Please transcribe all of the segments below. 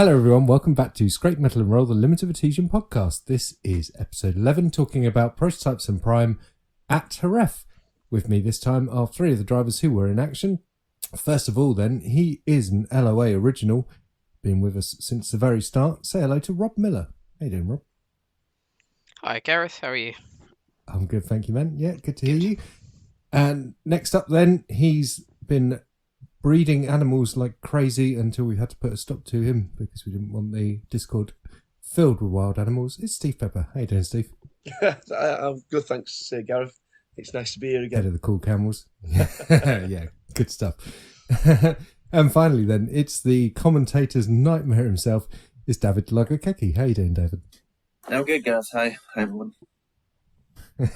Hello everyone, welcome back to Scrape Metal and Roll, the Limited Adhesion podcast. This is episode 11, talking about prototypes and Prime at Jerez. With me this time are three of the drivers who were in action. First of all then, he is an LOA original, been with us since the very start. Say hello to Rob Miller. How you doing, Rob? Hi Gareth, how are you? I'm good, thank you, man. Yeah, good to hear you. And next up then, he's been breeding animals like crazy until we had to put a stop to him because we didn't want the Discord filled with wild animals. It's Steve Pepper. How you doing, Steve? I'm good, thanks, Gareth. It's nice to be here again. Head of the cool camels. Yeah, good stuff. And finally then, it's the commentator's nightmare himself. It's Dawid Dlugokecki. How you doing, David? I'm good, Gareth. Hi everyone.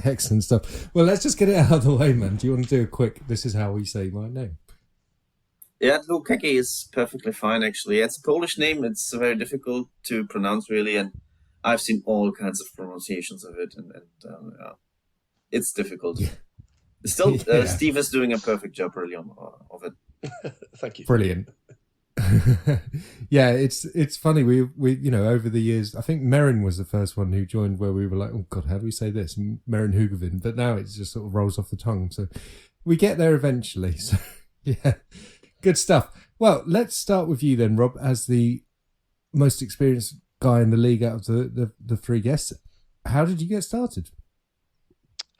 Excellent stuff. Well, let's just get it out of the way, man. Do you want to do a quick, this is how we say my name? Yeah, Dlugokecki is perfectly fine, actually. It's a Polish name. It's very difficult to pronounce, really, and I've seen all kinds of pronunciations of it, and it's difficult. Yeah. Still, Steve is doing a perfect job, really, of it. Thank you. Brilliant. Yeah, it's funny. We over the years, I think Merrin was the first one who joined where we were like, oh God, how do we say this? Merrin Hugovin. But now it just sort of rolls off the tongue. So we get there eventually. So yeah. Good stuff. Well, let's start with you then, Rob, as the most experienced guy in the league out of the three guests. How did you get started?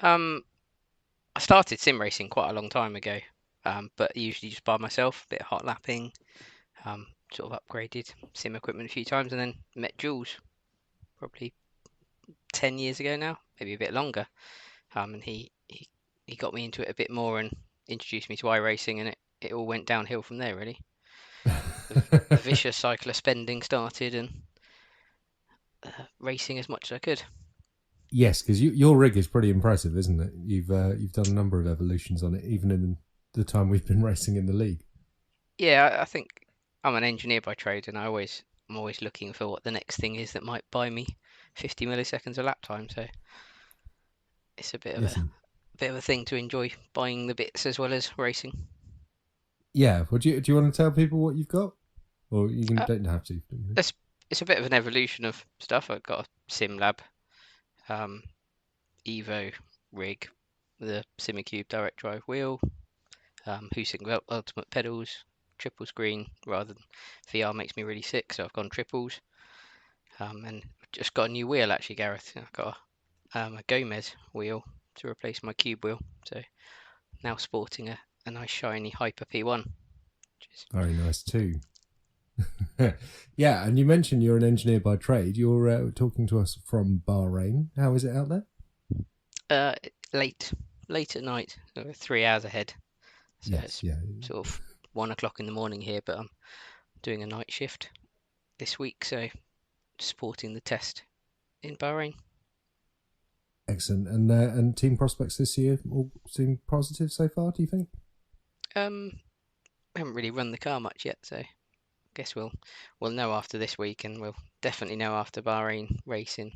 I started sim racing quite a long time ago, but usually just by myself, a bit of hot lapping, sort of upgraded sim equipment a few times, and then met Jules probably 10 years ago now, maybe a bit longer. And he got me into it a bit more and introduced me to iRacing, and it all went downhill from there, really. A vicious cycle of spending started and racing as much as I could. Yes, because your rig is pretty impressive, isn't it? You've done a number of evolutions on it, even in the time we've been racing in the league. Yeah, I think I'm an engineer by trade, and I'm always looking for what the next thing is that might buy me 50 milliseconds of lap time. So it's a bit of a thing to enjoy, buying the bits as well as racing. Yeah. Well, do you want to tell people what you've got, or you don't have to? It's a bit of an evolution of stuff. I've got a sim lab, Evo rig with a Simicube direct drive wheel, Husing ultimate pedals, triple screen rather than VR makes me really sick, so I've gone triples. And just got a new wheel actually, Gareth. I've got a Gomez wheel to replace my cube wheel, so now sporting a nice shiny Hyper P1. Which is very nice too. Yeah, and you mentioned you're an engineer by trade. You're talking to us from Bahrain. How is it out there? Late at night, so 3 hours ahead. So yes, yeah. Sort of 1 o'clock in the morning here, but I'm doing a night shift this week, so supporting the test in Bahrain. Excellent. And team prospects this year all seem positive so far, do you think? I haven't really run the car much yet, so I guess we'll know after this week, and we'll definitely know after Bahrain race in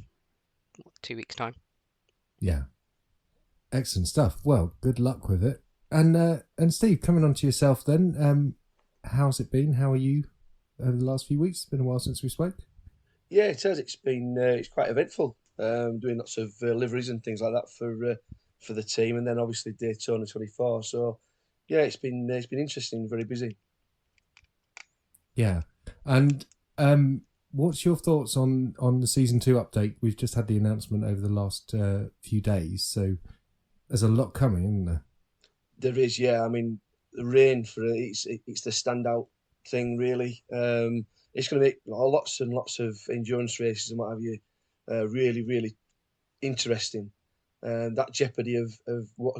2 weeks' time. Yeah. Excellent stuff. Well, good luck with it. And Steve, coming on to yourself then, how's it been? How are you over the last few weeks? It's been a while since we spoke. Yeah, it has. It's been it's quite eventful. Doing lots of liveries and things like that for the team, and then obviously Daytona 24. So yeah, it's been interesting, very busy. Yeah, and what's your thoughts on the season 2 update? We've just had the announcement over the last few days, so there's a lot coming, isn't there? There is, yeah. I mean, the rain for it's the standout thing, really. It's going to make lots and lots of endurance races and what have you. Really, really interesting. That jeopardy of what,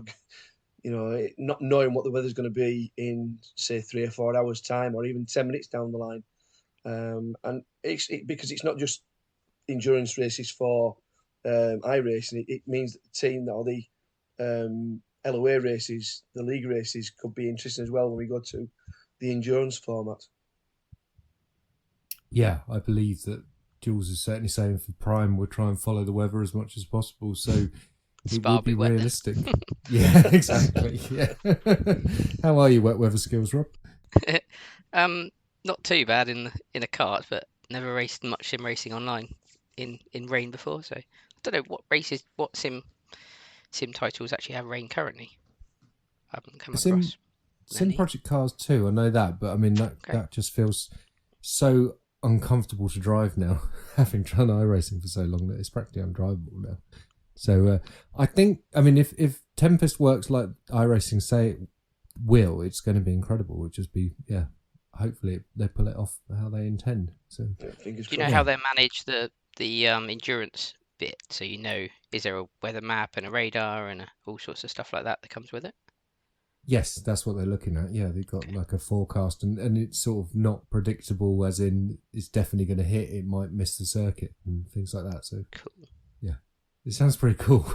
not knowing what the weather's going to be in, say, 3 or 4 hours' time, or even 10 minutes down the line. And because it's not just endurance races for iRacing, it means that the team or the LOA races, the league races, could be interesting as well when we go to the endurance format. Yeah, I believe that Jules is certainly saying for Prime we'll try and follow the weather as much as possible, so it will be realistic. Yeah, exactly. Yeah. How are your wet weather skills, Rob? Not too bad in a kart, but never raced much sim racing online in rain before, so I don't know what sim titles actually have rain currently. I haven't come across Sim many. Project Cars 2, I know that, but I mean that just feels so uncomfortable to drive now, having done iRacing for so long that it's practically undrivable now. So I think, I mean, if Tempest works like iRacing say it will, it's going to be incredible. It'll just be, hopefully they pull it off how they intend. So do you know how they manage the endurance bit? So is there a weather map and a radar and all sorts of stuff like that comes with it? Yes, that's what they're looking at. Yeah, they've got like a forecast, and it's sort of not predictable, as in it's definitely going to hit. It might miss the circuit and things like that. So cool. Yeah, it sounds pretty cool.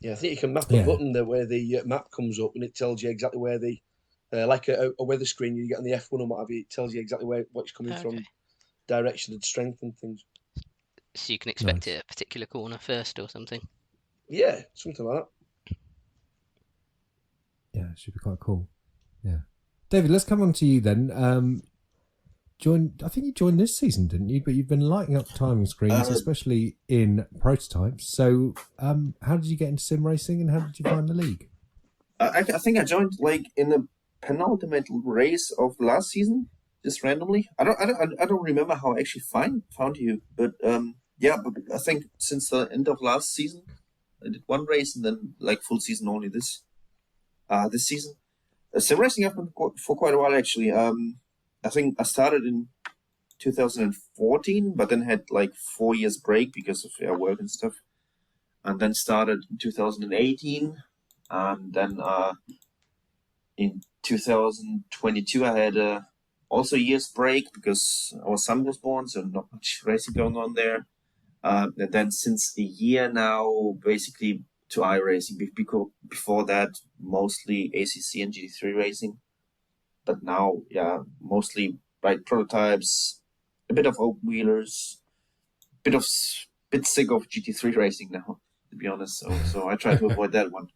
Yeah, I think you can map a button there where the map comes up and it tells you exactly where the like a weather screen you get on the F1 and what have you. It tells you exactly where what's coming from, direction and strength and things. So you can expect it at a particular corner first or something. Yeah, something like that. Yeah, it should be quite cool. Yeah, David, let's come on to you then. I think you joined this season, didn't you? But you've been lighting up timing screens, especially in prototypes. So, how did you get into sim racing, and how did you find the league? I think I joined like in the penultimate race of last season, just randomly. I don't remember how I actually found you, but but I think since the end of last season, I did one race and then like full season only this season. Sim racing I've been for quite a while actually. I think I started in 2014, but then had like 4 years break because of work and stuff, and then started in 2018, and then in 2022 I had also a year's break because our son was born, so not much racing going on there. And then since a year now, basically to iRacing. Before that, mostly ACC and GT3 racing. But now, mostly ride prototypes, a bit of open wheelers, bit sick of GT3 racing now, to be honest. So I try to avoid that one.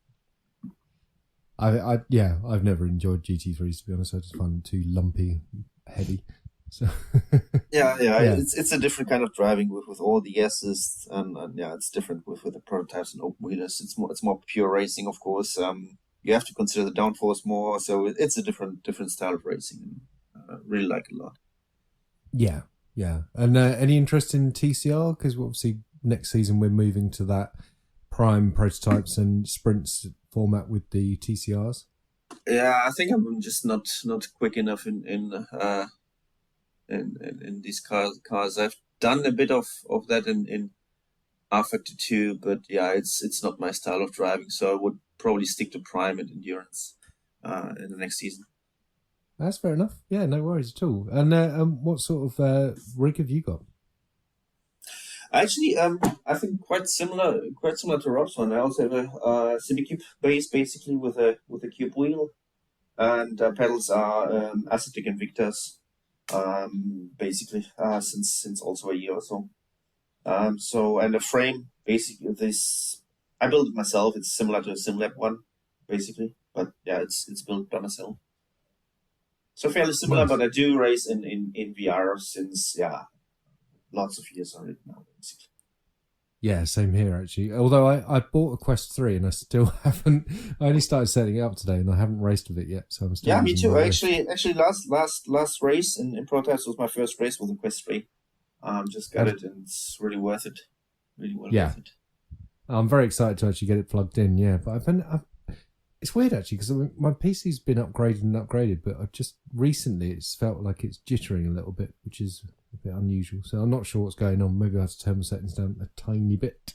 I've never enjoyed GT3s, to be honest. I just find them too lumpy, heavy. So yeah. It's a different kind of driving with all the assists, and it's different with the prototypes and open wheelers. It's more pure racing, of course. You have to consider the downforce more, so it's a different style of racing. And really like it a lot. Yeah. And any interest in TCR? Because obviously next season we're moving to that prime prototypes and sprints format with the TCRs. Yeah, I think I'm just not quick enough in these cars. I've done a bit of that in R-Factor 2, but it's not my style of driving, so I would probably stick to prime and endurance in the next season. That's fair enough. Yeah, no worries at all. And what sort of rig have you got? Actually, I think quite similar to Rob's one. I also have a Cinecube base, basically with a cube wheel, and pedals are Acetic Invictus, basically since also a year or so. And the frame, basically this I built it myself. It's similar to a SimLab one, basically, but it's built by myself. So fairly similar, nice. But I do race in VR since lots of years already now, basically. Yeah, same here actually. Although I bought a Quest 3 and I still haven't. I only started setting it up today and I haven't raced with it yet, so I'm still. Yeah, me too. Actually, last race in prototypes was my first race with the Quest 3. Just got it and it's really worth it. Really well worth it. I'm very excited to actually get it plugged in. Yeah, but it's weird actually because my PC's been upgraded, but I just recently it's felt like it's jittering a little bit, which is a bit unusual. So I'm not sure what's going on. Maybe I have to turn the settings down a tiny bit.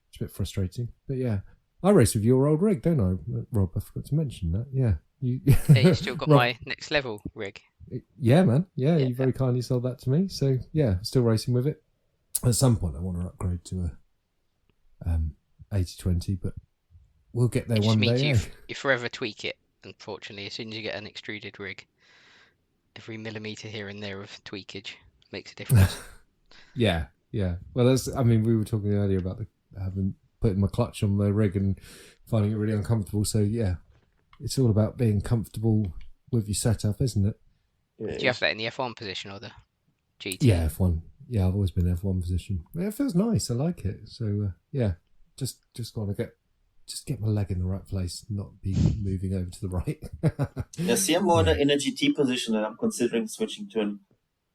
It's a bit frustrating, but yeah, I race with your old rig, don't I, Rob? I forgot to mention that. Yeah, you still got my next level rig. Yeah, man. Yeah, you very kindly sold that to me. So yeah, still racing with it. At some point, I want to upgrade to a 8020, but we'll get there one day. You forever tweak it. Unfortunately, as soon as you get an extruded rig, every millimeter here and there of tweakage makes a difference. Yeah. Well, we were talking earlier about putting my clutch on the rig and finding it really uncomfortable. So yeah, it's all about being comfortable with your setup, isn't it? Do you have that in the F1 position or the? GT. Yeah, F1. Yeah, I've always been F1 position. Yeah, it feels nice. I like it. So yeah, just want to get my leg in the right place, not be moving over to the right. Yeah, see, I'm more in a GT position, and I'm considering switching to an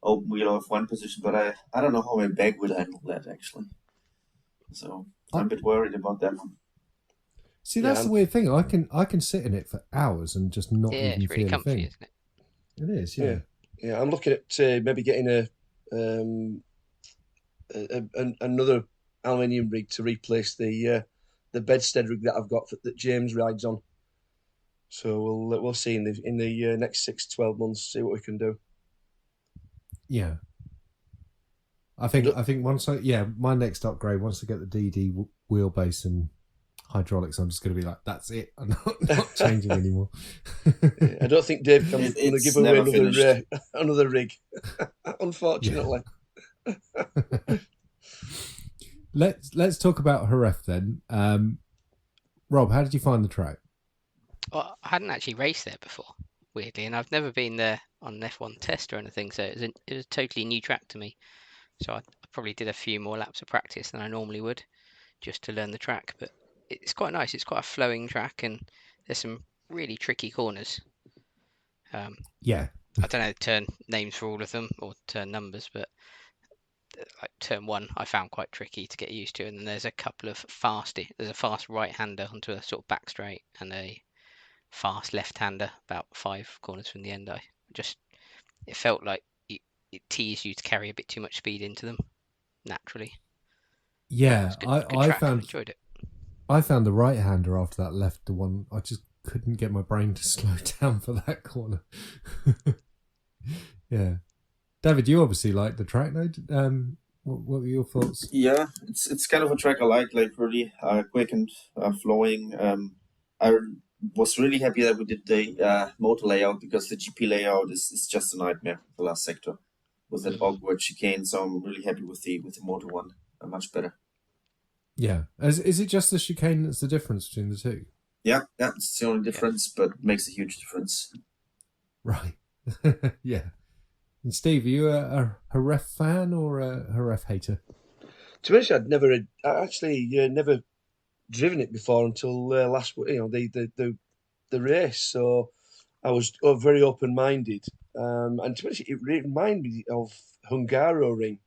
open wheel F1 position, but I don't know how my back will handle that actually. So I'm a bit worried about that one. See, that's the weird thing. I can sit in it for hours and just not even it's really feel comfy, a thing. isn't it? It is, yeah. Yeah, I'm looking at maybe getting another aluminium rig to replace the bedstead rig that I've got that James rides on. So we'll see in the next 6 to 12 months, see what we can do. Yeah. I think once my next upgrade, once I get the DD wheelbase and hydraulics, I'm just going to be like, that's it. I'm not changing anymore. I don't think Dave can give away another rig, unfortunately. Let's talk about Jerez then. Rob, how did you find the track? Well, I hadn't actually raced there before, weirdly, and I've never been there on an F1 test or anything, so it was a totally new track to me. So I probably did a few more laps of practice than I normally would, just to learn the track. But it's quite nice. It's quite a flowing track, and there's some really tricky corners. Yeah. I don't know the turn names for all of them or turn numbers, but like turn 1 I found quite tricky to get used to, and then there's a couple of there's a fast right-hander onto a sort of back straight and a fast left-hander about 5 corners from the end. It felt like it teased you to carry a bit too much speed into them naturally. Yeah, good track. I enjoyed it. I found the right-hander after that left, the one I just couldn't get my brain to slow down for that corner. Yeah. David, you obviously like the track, no? What were your thoughts? Yeah, it's kind of a track I like really quick and flowing. I was really happy that we did the motor layout, because the GP layout is just a nightmare, the last sector, with that awkward chicane. So I'm really happy with the motor one. Much better. Yeah. Is it just the chicane that's the difference between the two? Yeah, it's the only difference, but it makes a huge difference. Right. Yeah. And Steve, are you a Jerez fan or a Jerez hater? To be honest, I'd never driven it before until last, the race. So I was very open-minded, and to be honest, it reminded me of Hungaroring,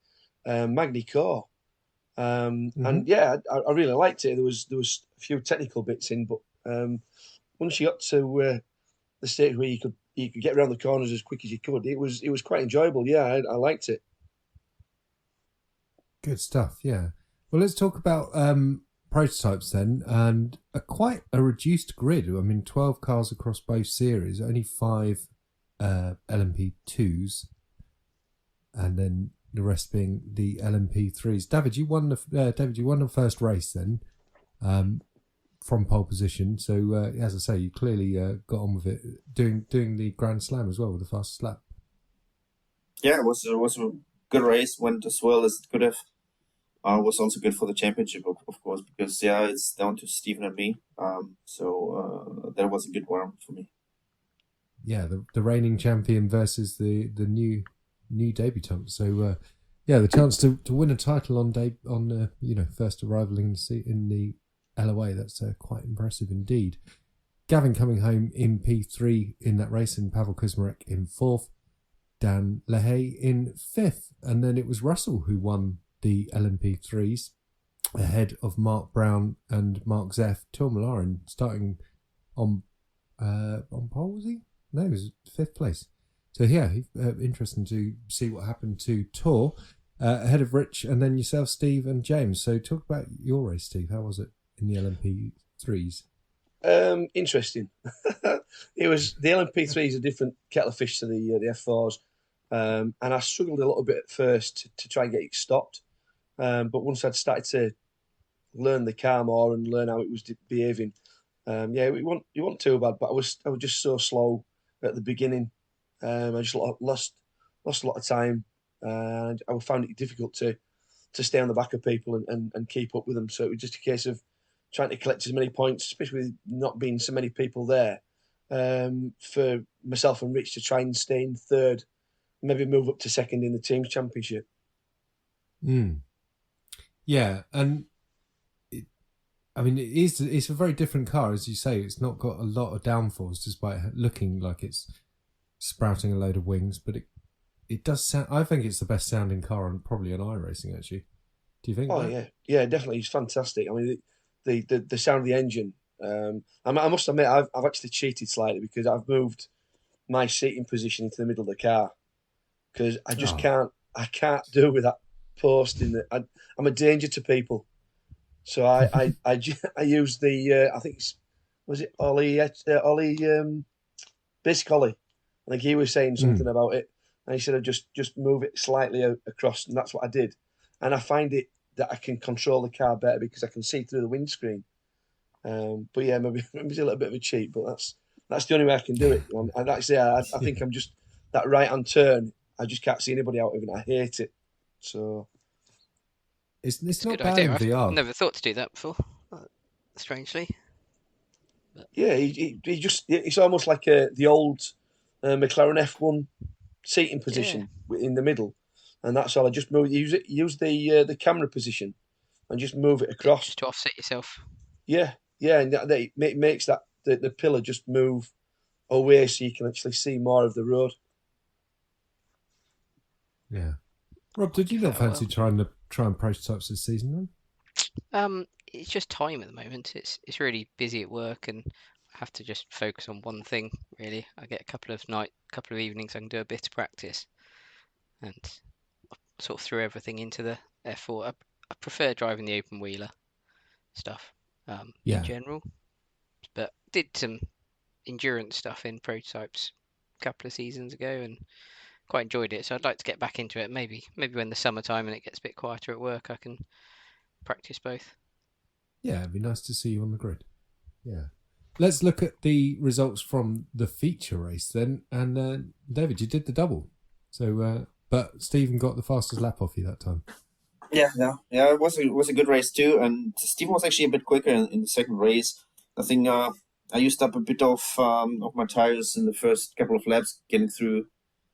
Magny Core. And yeah, I really liked it. There was a few technical bits in, but once you got to the stage where you could get around the corners as quick as you could, it was quite enjoyable. Yeah, I liked it. Good stuff. Yeah. Well, let's talk about prototypes then, and quite a reduced grid. I mean, 12 cars across both series, only 5 LMP2s, and then the rest being the LMP3s. David, you won the first race then, from pole position. So as I say, you clearly got on with it, doing the Grand Slam as well with the fastest lap. Yeah, it was a good race. Went as well as it could have. Was also good for the championship, of course, because it's down to Stephen and me. So that was a good one for me. Yeah, the reigning champion versus the new debutant. So the chance to win a title on first arrival in the LOA. That's quite impressive indeed. Gavin coming home in P3 in that race, and Pavel Kuzmarek in 4th, Dan Lehay in 5th, and then it was Russell who won the LMP3s ahead of Mark Brown and Mark Zeff. Tourmalin starting on pole, was he? No, it was 5th place. So yeah, interesting to see what happened to Tor ahead of Rich, and then yourself, Steve, and James. So talk about your race, Steve. How was it in the LMP3s? Interesting. It was the LMP3 is a different kettle of fish to the F4s, and I struggled a little bit at first to try and get it stopped. But once I'd started to learn the car more and learn how it was behaving, it wasn't too bad. But I was just so slow at the beginning. I just lost a lot of time, and I found it difficult to stay on the back of people and keep up with them. So it was just a case of trying to collect as many points, especially with not being so many people there, for myself and Rich to try and stay in 3rd maybe move up to second in the team's championship. Yeah, and it's a very different car, as you say. It's not got a lot of downforce, despite looking like it's sprouting a load of wings. But it does sound. I think it's the best sounding car on probably on iRacing. Actually, do you think? Oh yeah, definitely. It's fantastic. I mean, the sound of the engine. I must admit, I've actually cheated slightly because I've moved my seating position into the middle of the car because I just can't. I can't do with that post in the. I'm a danger to people. So I use the I think was it Ollie Basic Ollie. I think he was saying something about it, and he said I just move it slightly across, and that's what I did. And I find it that I can control the car better because I can see through the windscreen. But yeah, maybe it's a little bit of a cheat, but that's the only way I can do it. And like I say, I think I'm just that right hand turn. I just can't see anybody out of it. I hate it. So. It's not bad in VR. I've never thought to do that before, strangely. But... Yeah, it's almost like the old McLaren F1 seating position in the middle, and that's all. I just use the camera position, and just move it across just to offset yourself. Yeah, and it makes that the pillar just move away so you can actually see more of the road. Yeah. Rob, did you not fancy trying prototypes this season then? It's just time at the moment. It's really busy at work, and I have to just focus on one thing. Really, I get a couple of evenings I can do a bit of practice, and I sort of threw everything into the F4. I prefer driving the open wheeler stuff in general, but did some endurance stuff in prototypes a couple of seasons ago, and quite enjoyed it, so I'd like to get back into it. Maybe when the summertime and it gets a bit quieter at work, I can practice both. Yeah, it'd be nice to see you on the grid. Yeah. Let's look at the results from the feature race then. And David, you did the double. So, but Stephen got the fastest lap off you that time. Yeah. It was a good race too, and Stephen was actually a bit quicker in the second race. I think I used up a bit of my tires in the first couple of laps, getting through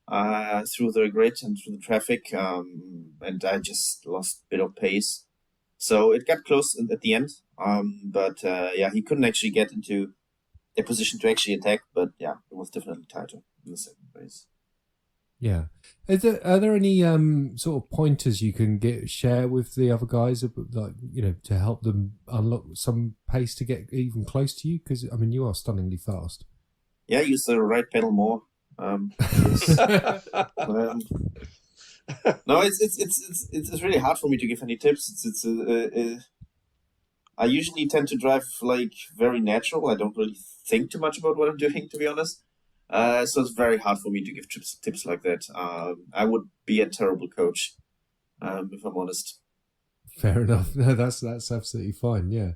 the grid and through the traffic, and I just lost a bit of pace. So it got close at the end, but he couldn't actually get into a position to actually attack, but yeah, it was definitely tighter in the second race. Yeah. Are there any sort of pointers you can share with the other guys, like, to help them unlock some pace to get even close to you? Because, I mean, you are stunningly fast. Yeah, use the right pedal more. No, it's really hard for me to give any tips. I usually tend to drive like very natural. I don't really think too much about what I'm doing, to be honest. So it's very hard for me to give tips like that. I would be a terrible coach, if I'm honest. Fair enough. No, that's absolutely fine. Yeah.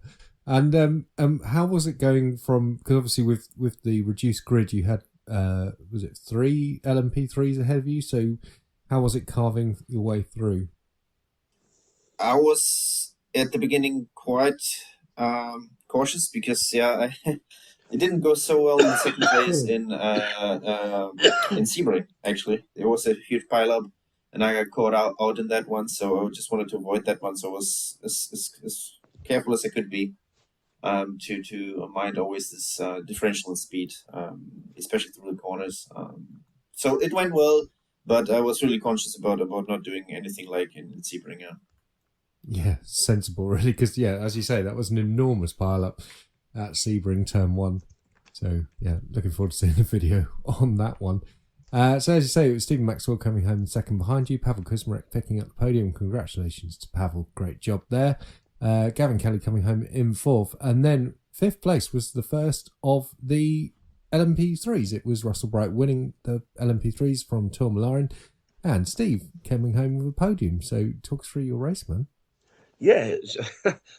And how was it going from? Because obviously with the reduced grid, you had was it 3 LMP3s ahead of you? So how was it carving your way through? I was at the beginning quite cautious because it didn't go so well in the second place in Sebring. Actually, there was a huge pileup, and I got caught out in that one. So I just wanted to avoid that one. So I was as careful as I could be to mind always this differential in speed, especially through the corners. So it went well, but I was really conscious about not doing anything like in Sebring. Yeah, sensible, really, because as you say, that was an enormous pile-up at Sebring Turn 1. So yeah, looking forward to seeing the video on that one. So as you say, it was Stephen Maxwell coming home second behind you, Pavel Kuzmarek picking up the podium. Congratulations to Pavel, great job there. Gavin Kelly coming home in fourth, and then fifth place was the first of the LMP3s. It was Russell Bright winning the LMP3s from Tourmalin, and Steve coming home with a podium. So talk us through your race, man. Yeah,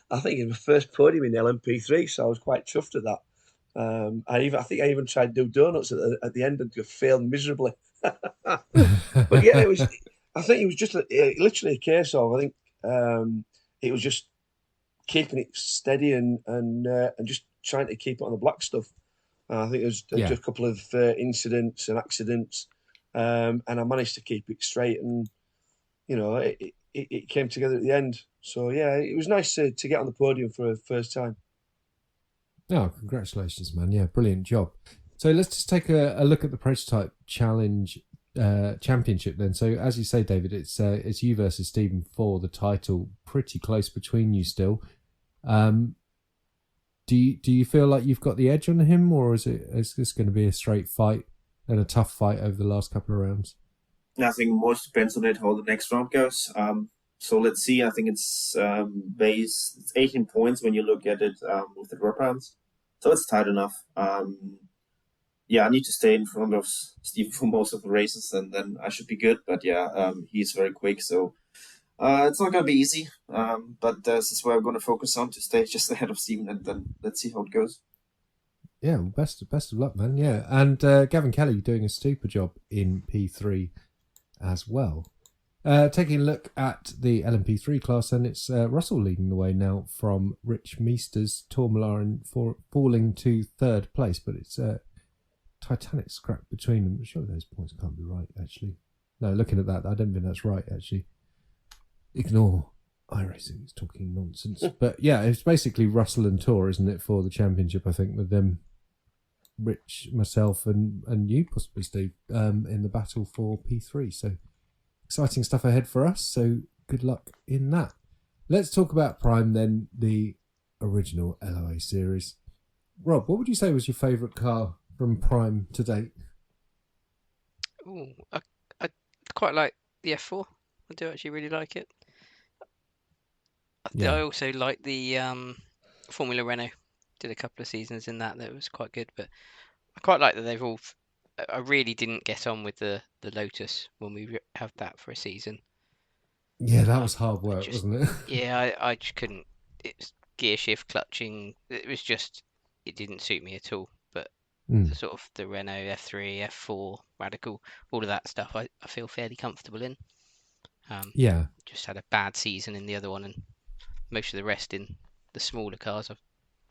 I think it was my first podium in the LMP3, so I was quite chuffed at that. I think I even tried to do donuts at the end and failed miserably. But yeah, I think it was just literally a case of, I think it was just keeping it steady and just trying to keep it on the black stuff. I think there was just a couple of incidents and accidents, and I managed to keep it straight, and it came together at the end. So yeah, it was nice to get on the podium for a first time. Oh, congratulations, man! Yeah, brilliant job. So let's just take a look at the prototype challenge championship then. So as you say, David, it's you versus Stephen for the title. Pretty close between you still. Do you feel like you've got the edge on him, or is this going to be a straight fight and a tough fight over the last couple of rounds? I think most depends on it how the next round goes. So let's see. I think it's it's 18 points when you look at it with the drop rounds. So it's tight enough. Yeah, I need to stay in front of Steve for most of the races, and then I should be good. But yeah, he's very quick, so it's not going to be easy. But this is where I'm going to focus on, to stay just ahead of Steven, and then let's see how it goes. Yeah, well, best of luck, man. Yeah, and Gavin Kelly doing a super job in P3 as well. Taking a look at the LMP3 class, and it's Russell leading the way now from Rich Meester's Tourmaline falling to third place, but it's titanic scrap between them. Sure, those points can't be right, actually. No, looking at that, I don't think that's right, actually. Ignore iRacing, it's talking nonsense. But yeah, it's basically Russell and Tour, isn't it, for the championship, I think, with them, Rich, myself, and you possibly, Steve, in the battle for P3. So exciting stuff ahead for us, so good luck in that. Let's talk about Prime then, the original LOA series. Rob, what would you say was your favourite car from Prime to date? Ooh, I quite like the F4. I do actually really like it. Yeah. I also like the Formula Renault. Did a couple of seasons in that was quite good, but I quite like that they've all. I really didn't get on with the Lotus when we had that for a season. Yeah, that was hard work, wasn't it? Yeah, I just couldn't. It's gear shift, clutching. It was just, it didn't suit me at all. But the sort of the Renault F3, F4, Radical, all of that stuff, I feel fairly comfortable in. Yeah. Just had a bad season in the other one, and most of the rest in the smaller cars I've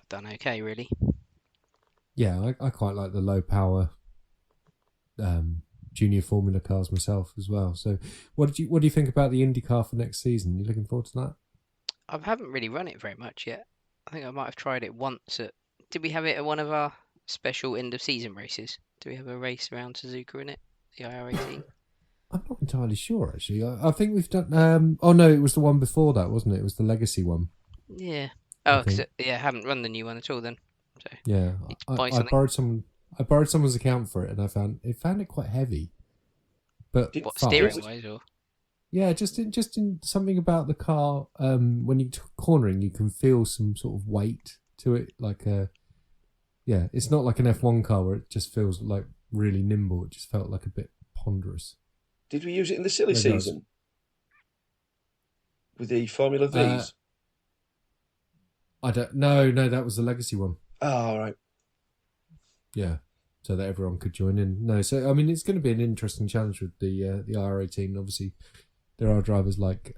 done okay, really. Yeah, I quite like the low power junior Formula cars myself as well. So what do you think about the IndyCar for next season? You looking forward to that? I haven't really run it very much yet. I think I might have tried it once at. Did we have it at one of our special end of season races? Do we have a race around Suzuka in it? The IR18? I'm not entirely sure, actually. I think we've done. Oh no, it was the one before that, wasn't it? It was the Legacy one. Yeah. Oh, because I haven't run the new one at all then. So yeah, I borrowed someone's account for it, and I found it quite heavy. But what, steering wise, or? Yeah, just in something about the car. When you're cornering, you can feel some sort of weight to it, like it's not like an F1 car where it just feels like really nimble. It just felt like a bit ponderous. Did we use it in the silly season with the Formula V's? I don't. No, that was the Legacy one. Oh, all right. Yeah, so that everyone could join in. No, so I mean, it's going to be an interesting challenge with the IR18. Obviously, there are drivers like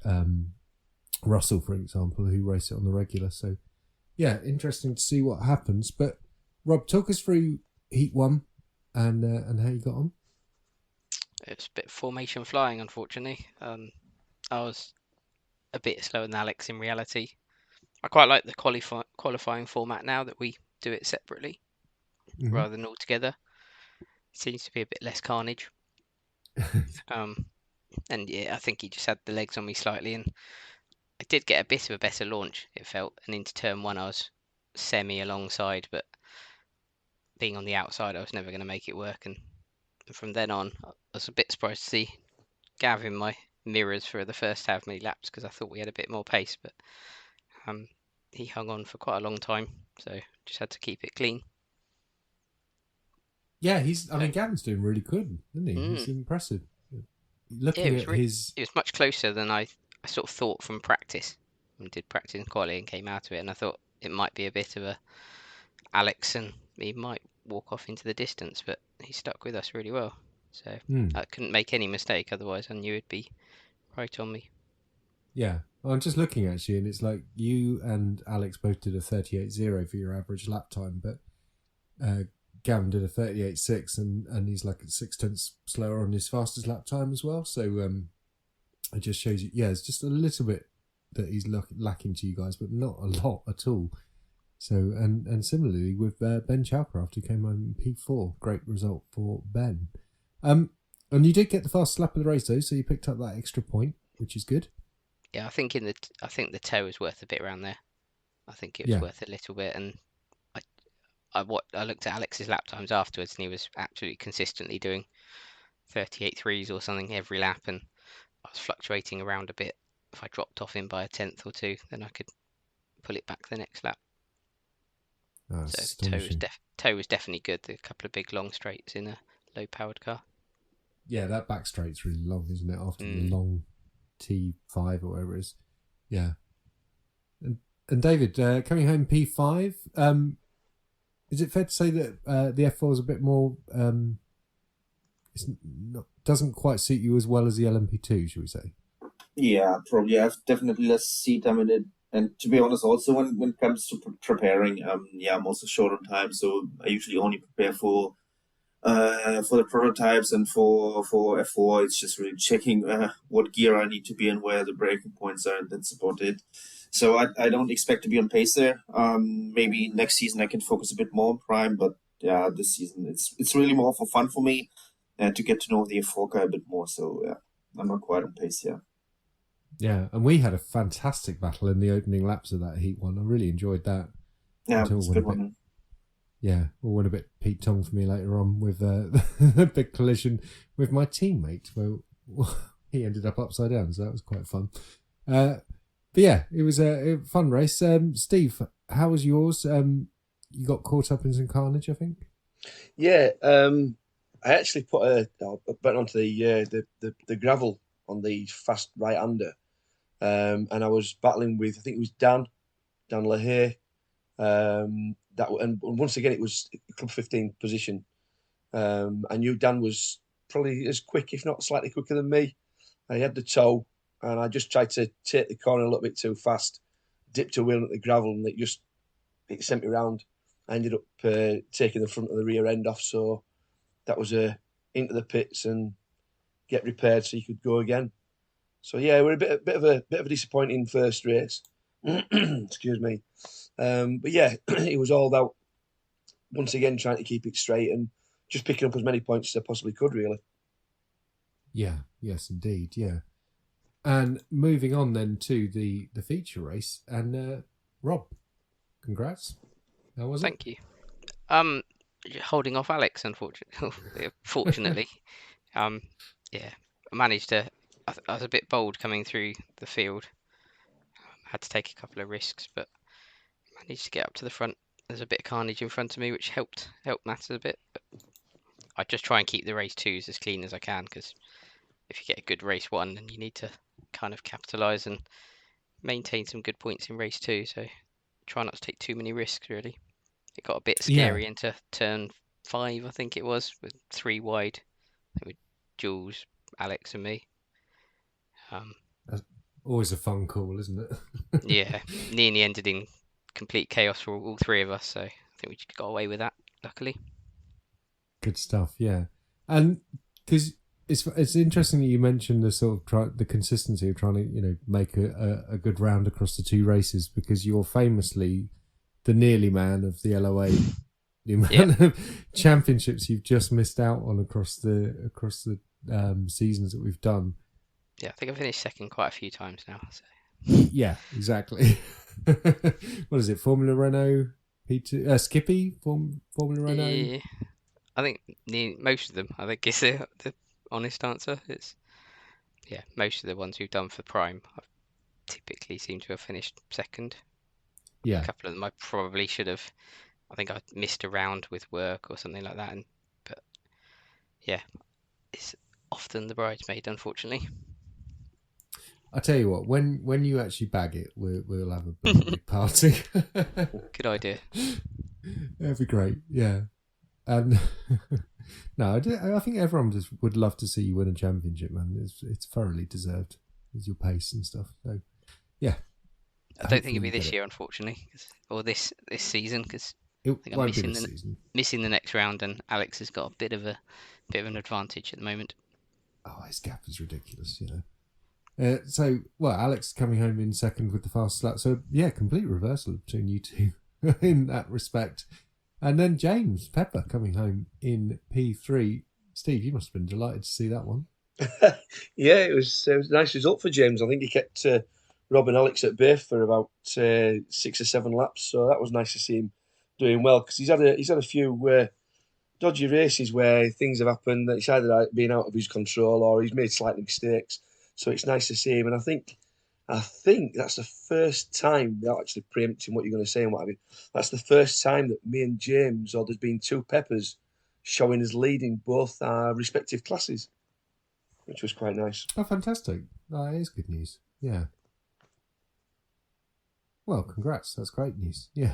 Russell, for example, who race it on the regular. So, yeah, interesting to see what happens. But Rob, talk us through Heat 1 and how you got on. It's a bit formation flying, unfortunately. I was a bit slower than Alex in reality. I quite like the qualifying format now that we do it separately rather than all together. It seems to be a bit less carnage. And yeah, I think he just had the legs on me slightly, and I did get a bit of a better launch, it felt, and into turn 1 I was semi alongside, but being on the outside I was never going to make it work, and from then on I was a bit surprised to see Gav in my mirrors for the first how many laps, because I thought we had a bit more pace, but he hung on for quite a long time, so just had to keep it clean. Yeah, I mean, Gavin's doing really good, isn't he? He's impressive. Looking at his... It was much closer than I sort of thought from practice. I did practice in quali and came out of it, and I thought it might be a bit of a Alex, and he might walk off into the distance, but he stuck with us really well. So I couldn't make any mistake, otherwise I knew it'd be right on me. Yeah, well, I'm just looking actually, and it's like you and Alex both did a 38.0 for your average lap time, but Gavin did a 38.6 and he's like 6/10 slower on his fastest lap time as well. So it just shows you, it's just a little bit that he's lacking to you guys, but not a lot at all. So, and similarly with Ben Chalcraft, who came home in P4, great result for Ben. And you did get the fastest lap of the race though, so you picked up that extra point, which is good. Yeah, I think the toe was worth a bit around there. I think it was worth a little bit, and I looked at Alex's lap times afterwards, and he was absolutely consistently doing 38.3s or something every lap, and I was fluctuating around a bit. If I dropped off him by a tenth or two, then I could pull it back the next lap. So the toe was definitely good. A couple of big long straights in a low-powered car. Yeah, that back straight's really long, isn't it? After the long T5 or whatever it is. Yeah. And David, coming home P5, is it fair to say that the F4 is a bit more... doesn't quite suit you as well as the LMP2, should we say? Yeah, probably. I have definitely less seat time in it. And to be honest, also when it comes to preparing, I'm also short on time, so I usually only prepare for the prototypes, and for F4, it's just really checking what gear I need to be in, where the braking points are, and that's about it. So I don't expect to be on pace there. Maybe next season I can focus a bit more on Prime, but yeah, this season it's really more for fun for me and to get to know the F4 car a bit more. So yeah, I'm not quite on pace here. Yeah, and we had a fantastic battle in the opening laps of that heat one. I really enjoyed that. Yeah, it's a good one. Yeah, it went a bit Pete Tong for me later on with a big collision with my teammate where he ended up upside down, so that was quite fun. But yeah, it was a fun race. Steve, how was yours? You got caught up in some carnage, I think. Yeah, I actually I went onto the gravel on the fast right-hander, and I was battling with, I think it was Dan LaHaye. And once again, it was Club 15 position. I knew Dan was probably as quick, if not slightly quicker than me. He had the toe, and I just tried to take the corner a little bit too fast, dipped a wheel at the gravel, and it sent me round. I ended up taking the front of the rear end off, so that was into the pits and get repaired so you could go again. So yeah, we're a bit of a disappointing first race. Excuse me. But yeah, it was all about once again trying to keep it straight and just picking up as many points as I possibly could, really. Yeah, yes, indeed, yeah. And moving on then to the feature race, and Rob, congrats. How was it? Thank you. Holding off Alex, fortunately. Yeah, I managed to. I was a bit bold coming through the field. Had to take a couple of risks, but managed to get up to the front. There's a bit of carnage in front of me, which helped matters a bit. But I just try and keep the race twos as clean as I can, because if you get a good race one, then you need to kind of capitalise and maintain some good points in race two. So try not to take too many risks, really. It got a bit scary into turn 5, I think it was, with 3 wide, with Jules, Alex, and me. That's always a fun call, isn't it? Yeah, nearly ended in complete chaos for all 3 of us, so I think we just got away with that, luckily. Good stuff, yeah. And because it's interesting that you mentioned the sort of the consistency of trying to make a good round across the 2 races, because you're famously the nearly man of the LOA, the amount of championships you've just missed out on across the seasons that we've done. Yeah, I think I've finished second quite a few times now. So. Yeah, exactly. What is it? Formula Renault P2 Skippy Formula Renault. Yeah, I think most of them. I think is the honest answer. It's most of the ones we've done for Prime, I've typically seem to have finished second. Yeah, a couple of them I probably should have. I think I missed a round with work or something like that. But yeah, it's often the bridesmaid, unfortunately. I tell you what, when you actually bag it, we'll have a big party. Good idea. That'd be great. Yeah, and no, I think everyone just would love to see you win a championship, man. It's thoroughly deserved with your pace and stuff. So yeah, I don't think it'll be this year, unfortunately, or this season, because It think I'm won't be missing this season. missing the next round, and Alex has got a bit of an advantage at the moment. Oh, his gap is ridiculous, Alex coming home in second with the fastest lap. So, yeah, complete reversal between you two in that respect. And then James Pepper coming home in P3. Steve, you must have been delighted to see that one. Yeah, it was a nice result for James. I think he kept Rob and Alex at bay for about 6 or 7 laps. So that was nice to see him doing well, because he's had a few dodgy races where things have happened that it's either been out of his control or he's made slight mistakes. So it's nice to see him, and I think that's the first time, without actually preempting what you're going to say and what have you, that's the first time that me and James, or there's been 2 Peppers showing us leading both our respective classes, which was quite nice. Oh, fantastic. That is good news. Yeah. Well, congrats. That's great news. Yeah.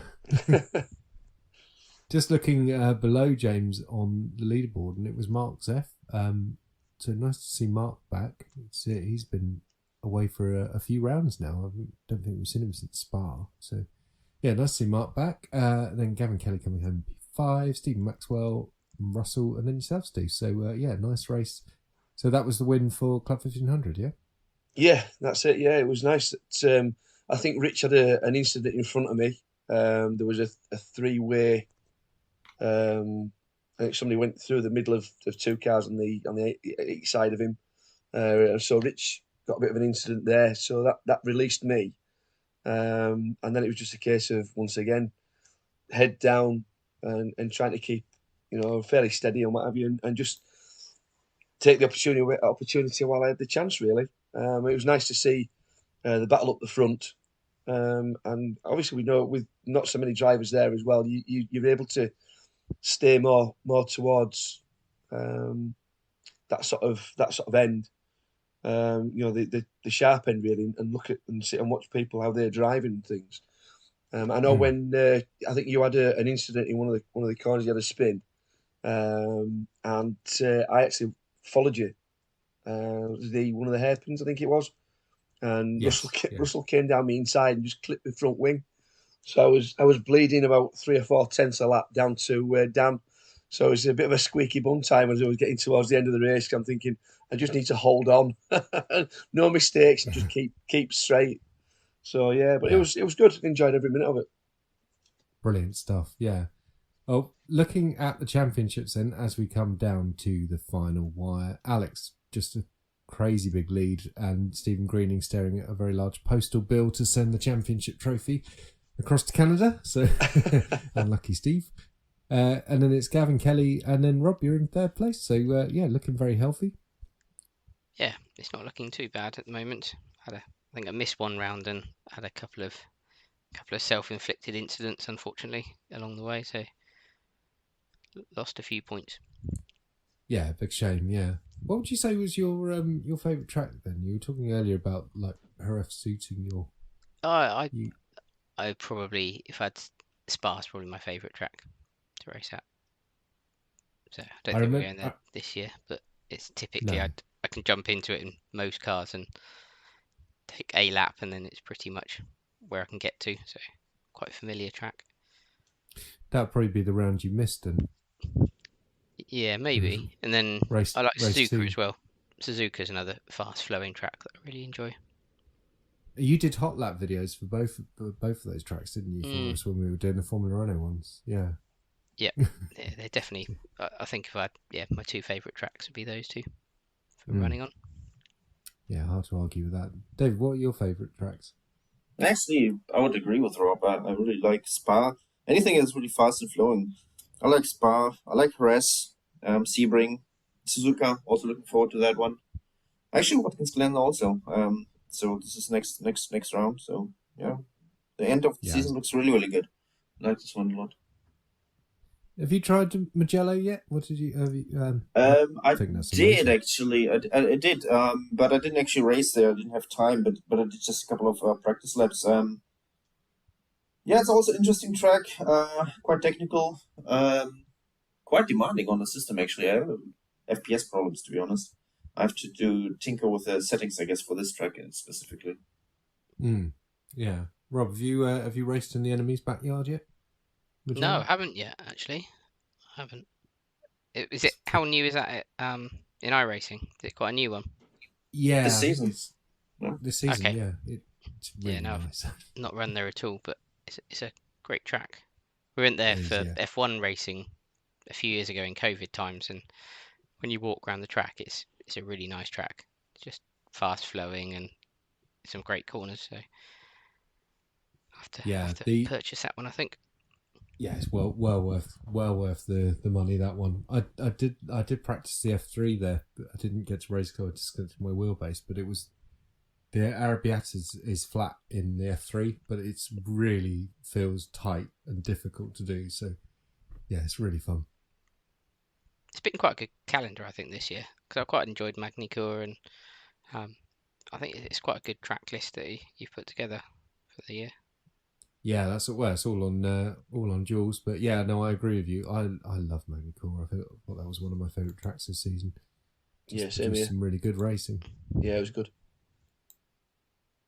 Just looking below James on the leaderboard, and it was Mark Zeff. So nice to see Mark back. He's been away for a few rounds now. I don't think we've seen him since Spa. So, yeah, nice to see Mark back. Then Gavin Kelly coming home P5, Stephen Maxwell, Russell, and then yourself, Steve. So, nice race. So that was the win for Club 1500, yeah? Yeah, that's it. Yeah, it was nice. I think Rich had an incident in front of me. There was a 3-way. I think somebody went through the middle of 2 cars on the each side of him. So Rich got a bit of an incident there. So that released me. And then it was just a case of, once again, head down and trying to keep, fairly steady and what have you, and just take the opportunity while I had the chance, really. It was nice to see the battle up the front. And obviously we know with not so many drivers there as well, you're able to stay more towards that sort of end, the sharp end really, and look at and sit and watch people how they're driving and things. I know when I think you had an incident in one of the corners, you had a spin, and I actually followed you. One of the hairpins, I think it was, and Yes, Russell came down me inside and just clipped the front wing. So I was bleeding about 3 or 4 tenths a lap down to Dan. So it was a bit of a squeaky bum time as I was getting towards the end of the race. I'm thinking, I just need to hold on, no mistakes, and just keep straight. So yeah, but it was good. Enjoyed every minute of it. Brilliant stuff. Yeah. Oh, looking at the championships then, as we come down to the final wire, Alex, just a crazy big lead, and Stephen Greening staring at a very large postal bill to send the championship trophy across to Canada. So unlucky Steve. And then it's Gavin Kelly, and then Rob, you're in 3rd place. So looking very healthy. Yeah, it's not looking too bad at the moment. I think I missed 1 round and had a couple of self-inflicted incidents, unfortunately, along the way. So lost a few points. Yeah, big shame. Yeah. What would you say was your favourite track then? You were talking earlier about like Jerez suiting your. I probably, if I'd Spa's probably my favourite track to race at. So I don't think we're going there this year, but it's typically I can jump into it in most cars and take a lap, and then it's pretty much where I can get to. So quite a familiar track. That'd probably be the round you missed, then. Yeah, maybe. And then I like Suzuka as well. Suzuka's another fast-flowing track that I really enjoy. You did hot lap videos for both of those tracks, didn't you? For us when we were doing the Formula Renault ones. Yeah. Yeah, they're definitely. I think if my 2 favourite tracks would be those 2 for running on. Yeah, hard to argue with that. David, what are your favourite tracks? Actually, I would agree with Rob. I really like Spa. Anything that's really fast and flowing. I like Spa. I like Jerez, Sebring, Suzuka. Also looking forward to that one. Actually, Watkins Glen also. So this is next round. So yeah, the end of the season looks really, really good. I like this one a lot. Have you tried Mugello yet? What did you? I did actually. I did, but I didn't actually race there. I didn't have time, but I did just a couple of practice laps. Yeah, it's also an interesting track. Quite technical. Quite demanding on the system actually. I have FPS problems, to be honest. I have to tinker with the settings, I guess, for this track specifically. Yeah, Rob, have you raced in the enemy's backyard yet? Would you No, I know? haven't yet. Actually, I haven't. Is it? How new is that? In iRacing, is it quite a new one? Yeah, This I think season. it's this season. Okay. Yeah, it's really No, I've nice. not run there at all, but it's a great track. We went there It is, for yeah. F1 racing a few years ago in COVID times, and when you walk around the track, it's a really nice track. It's just fast flowing and some great corners. So Yeah, have to the purchase that one, I think. yeah, it's well worth the money, that one. I did practice the F3 there, but I didn't get to race car just because of my wheelbase. But it was the Arabiata is flat in the F3, but it's really feels tight and difficult to do. So yeah, it's really fun. It's been quite a good calendar, I think, this year, because I quite enjoyed Magny-Cours, and I think it's quite a good track list that you've put together for the year. Yeah, it's all on Jules. But yeah, no, I agree with you. I love Magny-Cours. I thought that was one of my favourite tracks this season. Yeah, same here. Some really good racing. Yeah, it was good.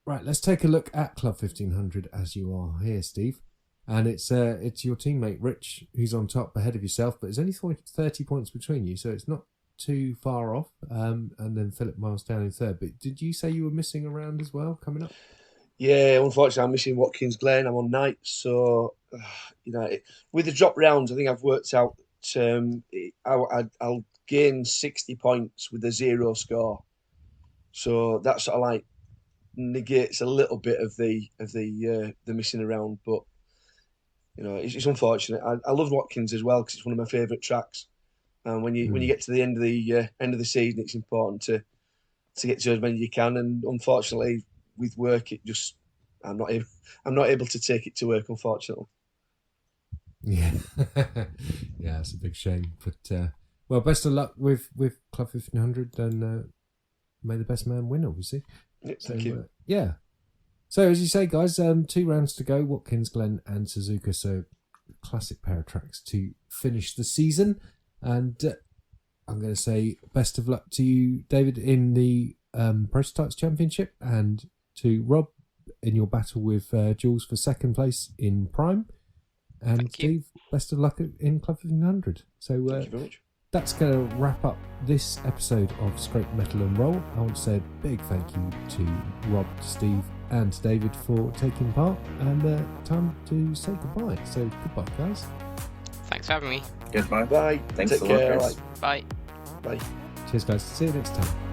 Right, let's take a look at Club 1500 as you are here, Steve. And it's your teammate Rich who's on top ahead of yourself, but there's only 30 points between you, so it's not too far off. And then Philip Miles down in third. But did you say you were missing a round as well coming up? Yeah, unfortunately, I'm missing Watkins Glen. I'm on night, so with the drop rounds, I think I've worked out I'll gain 60 points with a 0 score. So that sort of like negates a little bit of the missing around, but it's unfortunate. I love Watkins as well because it's one of my favourite tracks. And when you get to the end of the season, it's important to get to as many as you can. And unfortunately, with work, I'm not able to take it to work, unfortunately. Yeah, yeah, it's a big shame. But well, best of luck with Club 1500, and may the best man win, obviously. Yeah, thank you. Yeah. So as you say, guys, 2 rounds to go: Watkins Glen and Suzuka. So classic pair of tracks to finish the season. And I'm going to say best of luck to you, David, in the Prototypes Championship, and to Rob in your battle with Jules for second place in Prime. And Thank you. Steve, best of luck in Club 1500. So Thank you very much. that's going to wrap up this episode of Scrape Metal and Roll. I want to say a big thank you to Rob, to Steve, and to David for taking part. And time to say goodbye. So goodbye, guys. Thanks for having me. Goodbye. Bye. Thanks Take a lot, care. guys. Bye. Bye. Cheers, guys. See you next time.